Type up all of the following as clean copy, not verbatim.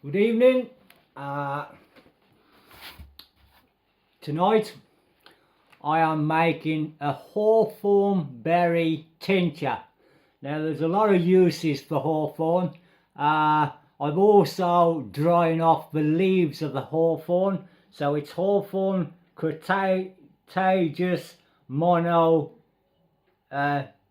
Good evening. Tonight I am making a hawthorn berry tincture. Now there's a lot of uses for hawthorn. I've also drying off the leaves of the hawthorn. So it's hawthorn crataegus mono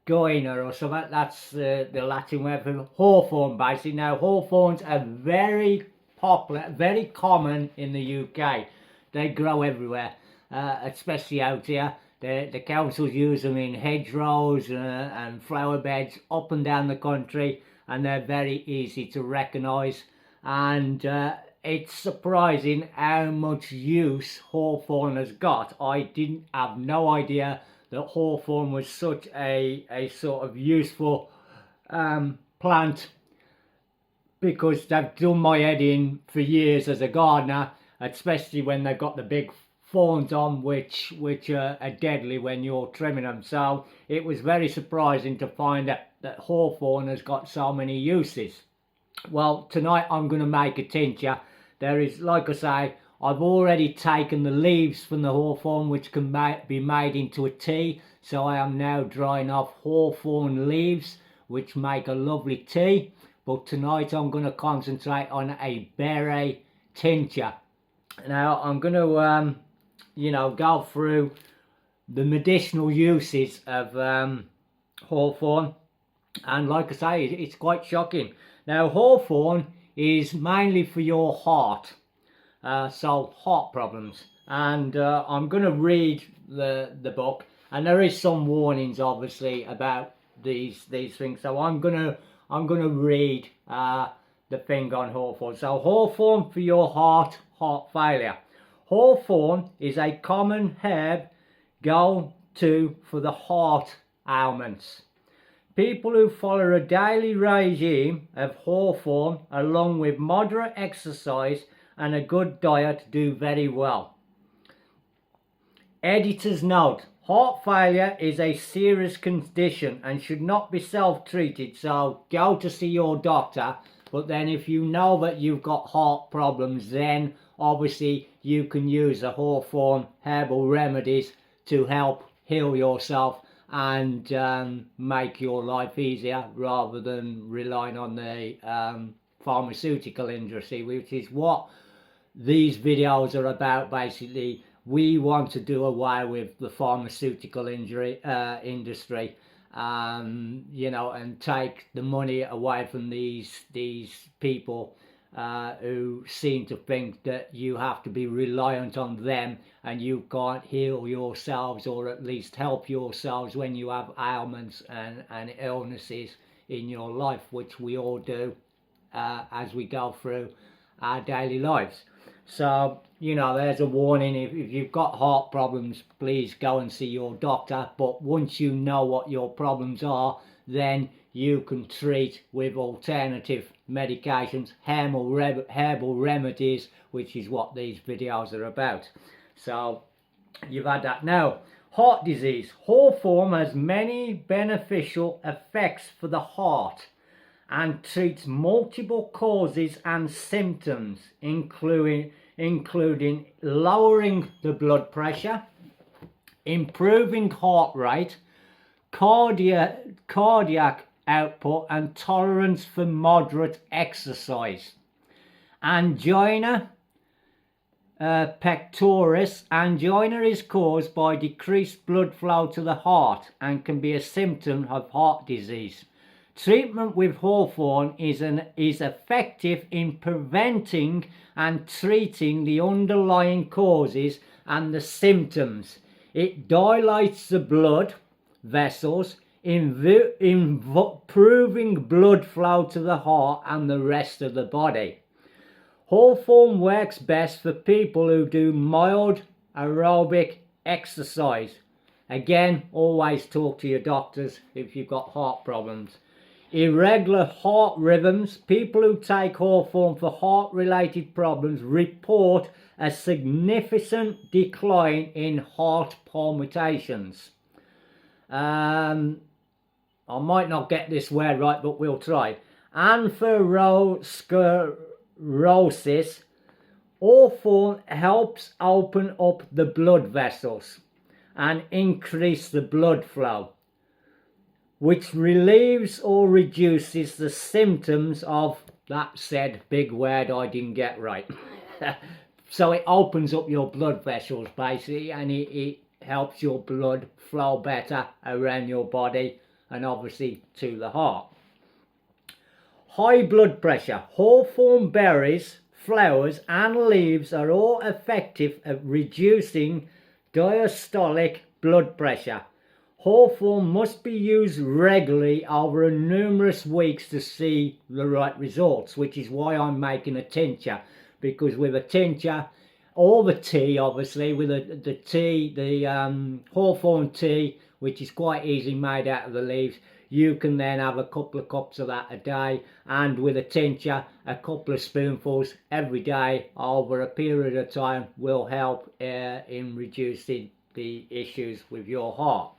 goiner or something. That's the Latin word for hawthorn basically. Now hawthorns are very popular, very common in the UK. They grow everywhere, especially out here. The councils use them in hedgerows and flower beds up and down the country, and they're very easy to recognise. And it's surprising how much use hawthorn has got. I didn't have no idea that hawthorn was such a sort of useful plant, because they've done my head in for years as a gardener, especially when they've got the big thorns on which are deadly when you're trimming them. So it was very surprising to find that hawthorn has got so many uses. Well, tonight I'm going to make a tincture. There is, like I say, I've already taken the leaves from the hawthorn, which can be made into a tea. So I am now drying off hawthorn leaves, which make a lovely tea. But tonight I'm going to concentrate on a berry tincture. Now I'm going to, go through the medicinal uses of hawthorn. And like I say, it's quite shocking. Now hawthorn is mainly for your heart. So heart problems, and I'm going to read the book, and there is some warnings obviously about these things. So I'm gonna read the thing on hawthorn. So hawthorn for your heart failure. Hawthorn is a common herb go-to for the heart ailments. People who follow a daily regime of hawthorn along with moderate exercise and a good diet do very well. Editor's note: heart failure is a serious condition and should not be self-treated, so go to see your doctor. But then if you know that you've got heart problems, then obviously you can use the hawthorn herbal remedies to help heal yourself and make your life easier, rather than relying on the pharmaceutical industry, which is what these videos are about. Basically, we want to do away with the pharmaceutical industry, and take the money away from these people who seem to think that you have to be reliant on them and you can't heal yourselves, or at least help yourselves when you have ailments and illnesses in your life, which we all do as we go through our daily lives. So, there's a warning. If you've got heart problems, please go and see your doctor. But once you know what your problems are, then you can treat with alternative medications, herbal remedies, which is what these videos are about. So, you've had that. Now, heart disease. Hawthorn has many beneficial effects for the heart and treats multiple causes and symptoms, including lowering the blood pressure, improving heart rate, cardiac output, and tolerance for moderate exercise. Angina pectoris. Angina is caused by decreased blood flow to the heart and can be a symptom of heart disease. Treatment with hawthorn is effective in preventing and treating the underlying causes and the symptoms. It dilates the blood vessels, improving blood flow to the heart and the rest of the body. Hawthorn works best for people who do mild aerobic exercise. Again, always talk to your doctors if you've got heart problems. Irregular heart rhythms. People who take hawthorn for heart-related problems report a significant decline in heart palpitations. I might not get this word right, but we'll try. Atherosclerosis hawthorn helps open up the blood vessels and increase the blood flow, which relieves or reduces the symptoms of that said big word I didn't get right. So it opens up your blood vessels basically, and it helps your blood flow better around your body and obviously to the heart. High blood pressure. Hawthorn berries, flowers and leaves are all effective at reducing diastolic blood pressure. Hawthorn must be used regularly over numerous weeks to see the right results, which is why I'm making a tincture, because with a tincture, or the tea obviously, with the tea, the hawthorn tea, which is quite easily made out of the leaves, you can then have a couple of cups of that a day, and with a tincture, a couple of spoonfuls every day over a period of time will help in reducing the issues with your heart.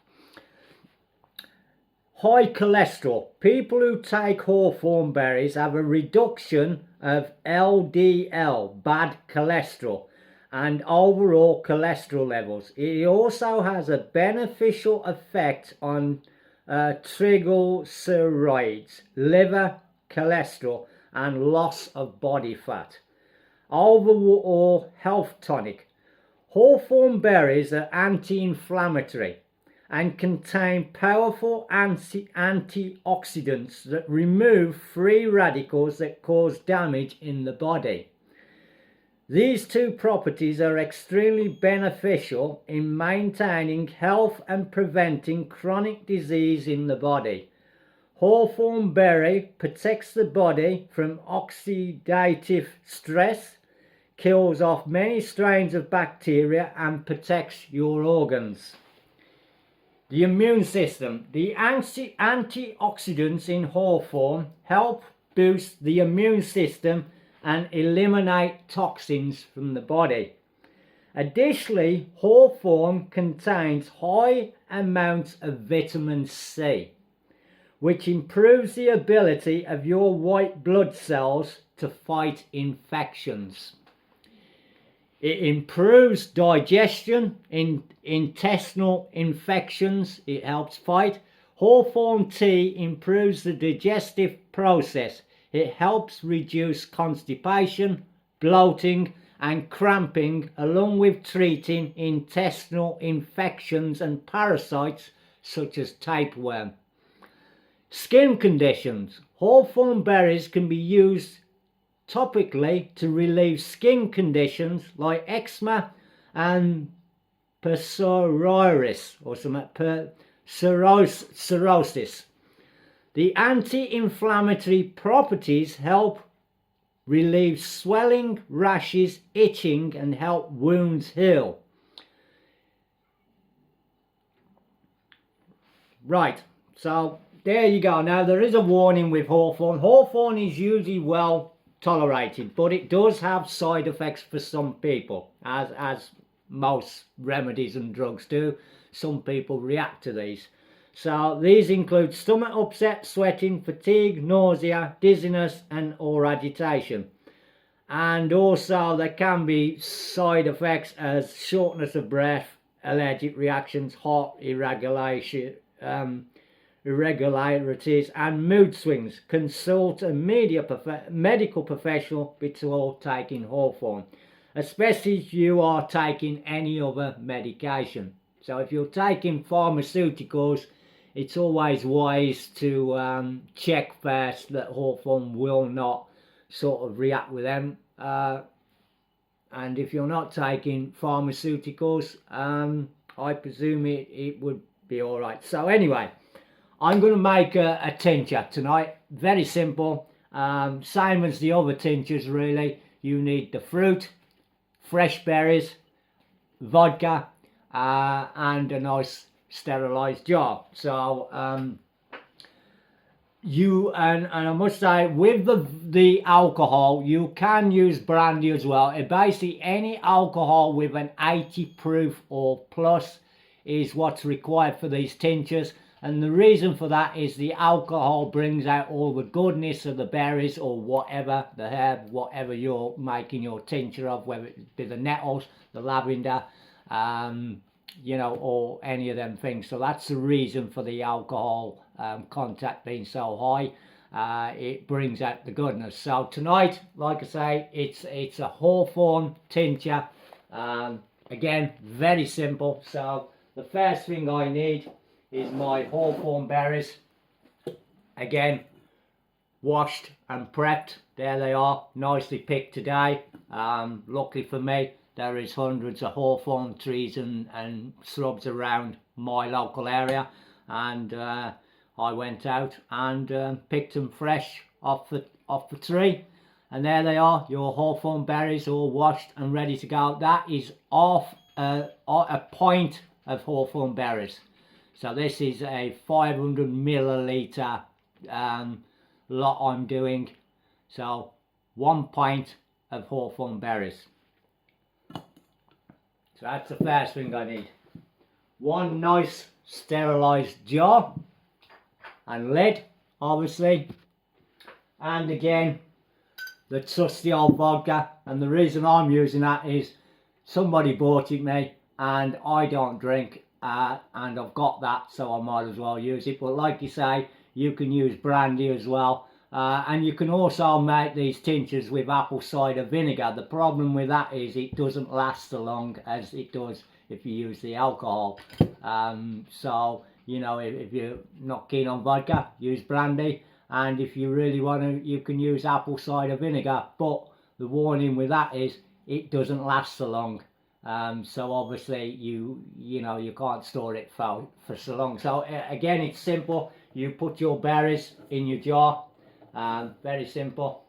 High cholesterol. People who take hawthorn berries have a reduction of LDL, bad cholesterol, and overall cholesterol levels. It also has a beneficial effect on triglycerides, liver cholesterol, and loss of body fat. Overall health tonic. Hawthorn berries are anti-inflammatory and contain powerful antioxidants that remove free radicals that cause damage in the body. These two properties are extremely beneficial in maintaining health and preventing chronic disease in the body. Hawthorn berry protects the body from oxidative stress, kills off many strains of bacteria, and protects your organs. The immune system. The antioxidants in hawthorn help boost the immune system and eliminate toxins from the body. Additionally, hawthorn contains high amounts of vitamin C, which improves the ability of your white blood cells to fight infections. It improves digestion, intestinal infections, it helps fight. Hawthorn tea improves the digestive process. It helps reduce constipation, bloating and cramping, along with treating intestinal infections and parasites such as tapeworm. Skin conditions. Hawthorn berries can be used topically to relieve skin conditions like eczema and psoriasis or cirrhosis. The anti-inflammatory properties help relieve swelling, rashes, itching, and help wounds heal. Right, so there you go. Now there is a warning with hawthorn. Hawthorn is usually well tolerated, but it does have side effects for some people, as most remedies and drugs do. Some people react to these. So these include stomach upset, sweating, fatigue, nausea, dizziness and or agitation. And also there can be side effects as shortness of breath, allergic reactions, heart irregularities and mood swings. Consult a medical professional before taking hawthorn, especially if you are taking any other medication. So if you're taking pharmaceuticals, it's always wise to check first that hawthorn will not sort of react with them. And if you're not taking pharmaceuticals, I presume it would be all right. So anyway, I'm going to make a tincture tonight. Very simple. Same as the other tinctures really. You need the fruit, fresh berries, vodka, and a nice sterilized jar. So and I must say, with the alcohol, you can use brandy as well. Basically any alcohol with an 80 proof or plus is what's required for these tinctures. And the reason for that is the alcohol brings out all the goodness of the berries or whatever, the herb, whatever you're making your tincture of, whether it be the nettles, the lavender, you know, or any of them things. So that's the reason for the alcohol content being so high. It brings out the goodness. So tonight, like I say, it's a hawthorn tincture. Again, very simple. So the first thing I need is my hawthorn berries. Again, washed and prepped. There they are, nicely picked today. Luckily for me, there is hundreds of hawthorn trees and shrubs around my local area, and I went out and picked them fresh off the tree. And there they are, your hawthorn berries, all washed and ready to go. That is off a pint of hawthorn berries. So this is a 500 milliliter lot I'm doing. So 1 pint of hawthorn berries. So that's the first thing I need. One nice sterilised jar and lid, obviously. And again, the trusty old vodka. And the reason I'm using that is somebody bought it me and I don't drink. And I've got that, so I might as well use it. But like you say, you can use brandy as well, and you can also make these tinctures with apple cider vinegar. The problem with that is it doesn't last so long as it does if you use the alcohol. So you know, if you're not keen on vodka, use brandy, and if you really want to, you can use apple cider vinegar. But the warning with that is it doesn't last so long. So obviously you know you can't store it for so long. So again, it's simple. You put your berries in your jar. Very simple.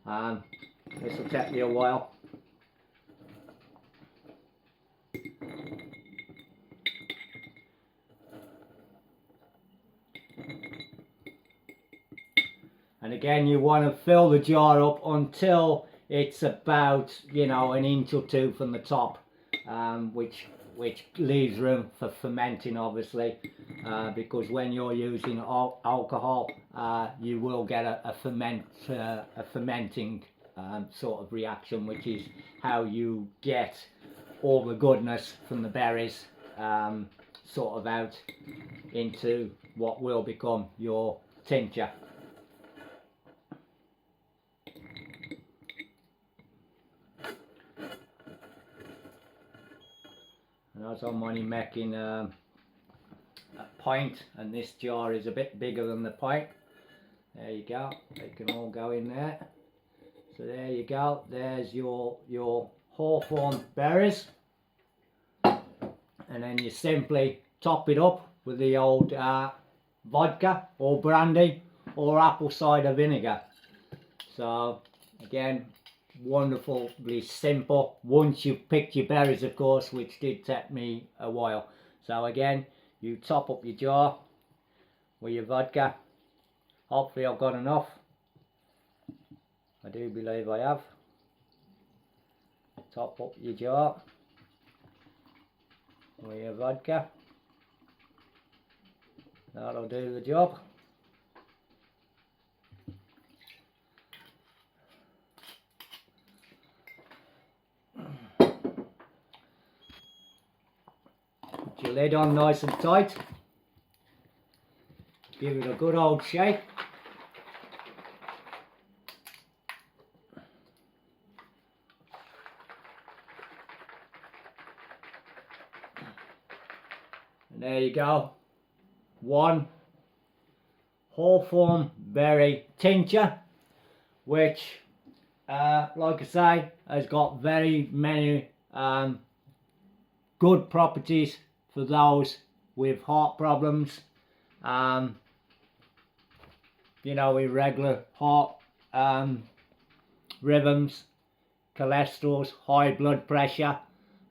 This will take you a while. And again, you want to fill the jar up until it's about, you know, 1 inch or 2 from the top, which leaves room for fermenting, obviously, because when you're using alcohol, you will get a fermenting sort of reaction, which is how you get all the goodness from the berries sort of out into what will become your tincture. And as I'm only making a pint, and this jar is a bit bigger than the pint. There you go, they can all go in there. So there you go, there's your hawthorn berries. And then you simply top it up with the old vodka or brandy or apple cider vinegar. So again, wonderfully simple once you've picked your berries, of course, which did take me a while. So again, you top up your jar with your vodka. Hopefully I've got enough. I do believe I have. Top up your jar with your vodka. That'll do the job. Put your lid on nice and tight. Give it a good old shake. And there you go. One hawthorn berry tincture, which, like I say, has got very many good properties for those with heart problems, you know, irregular heart rhythms, cholesterol, high blood pressure,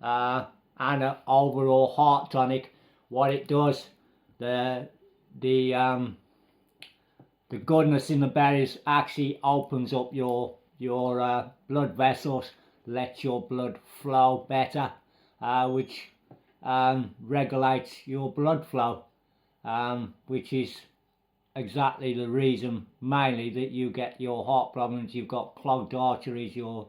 and an overall heart tonic. What it does, the goodness in the berries actually opens up your blood vessels, lets your blood flow better, which regulates your blood flow. which is exactly the reason mainly that you get your heart problems. You've got clogged arteries, you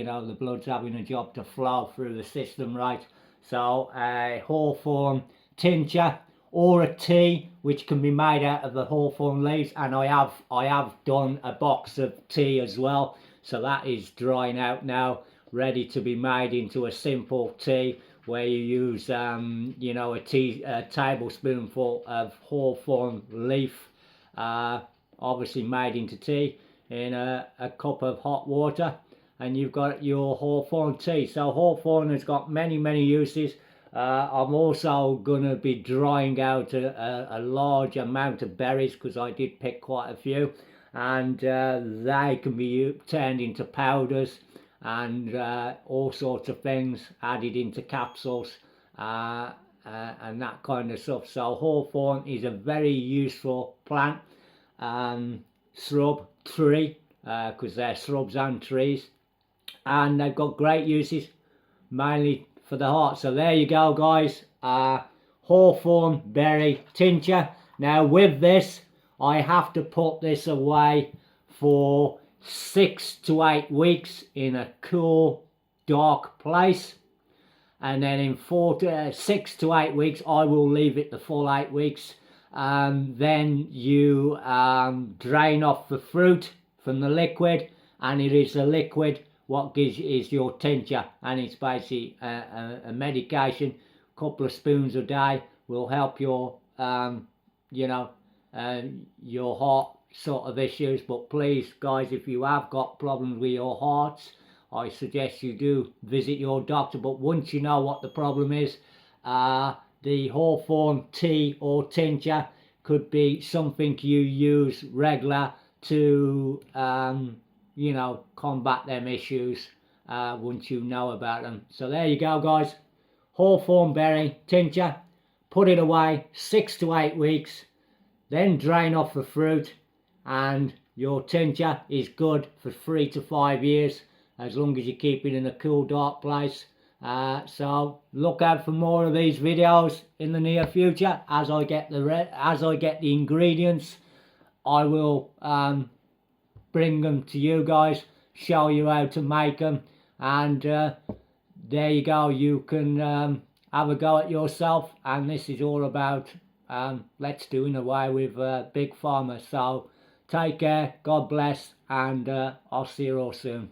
know, the blood's having a job to flow through the system, right? So a hawthorn tincture or a tea, which can be made out of the hawthorn leaves, and I have done a box of tea as well, so that is drying out now, ready to be made into a simple tea, where you use you know, a tablespoonful of hawthorn leaf, obviously made into tea, in a cup of hot water, and you've got your hawthorn tea. So hawthorn has got many uses. I'm also going to be drying out a large amount of berries, because I did pick quite a few, and they can be turned into powders and all sorts of things, added into capsules and that kind of stuff. So hawthorn is a very useful plant, shrub, tree, because they're shrubs and trees, and they've got great uses, mainly for the heart. So there you go, guys. Hawthorn berry tincture. Now with this, I have to put this away for 6 to 8 weeks in a cool, dark place, and then in 6 to 8 weeks I will leave it the full 8 weeks. Then you drain off the fruit from the liquid, and it is the liquid what gives is your tincture, and it's basically a medication. A couple of spoons a day will help your you know, your heart sort of issues. But please guys, if you have got problems with your hearts, I suggest you do visit your doctor. But once you know what the problem is, the hawthorn tea or tincture could be something you use regular to you know, combat them issues once you know about them. So there you go, guys. Hawthorn berry tincture. Put it away 6 to 8 weeks, then drain off the fruit, and your tincture is good for 3 to 5 years, as long as you keep it in a cool, dark place. So look out for more of these videos in the near future. As I get the ingredients, I will bring them to you guys, show you how to make them, and there you go. You can have a go at yourself, and this is all about let's doing away with big pharma. So take care, God bless, and I'll see you all soon.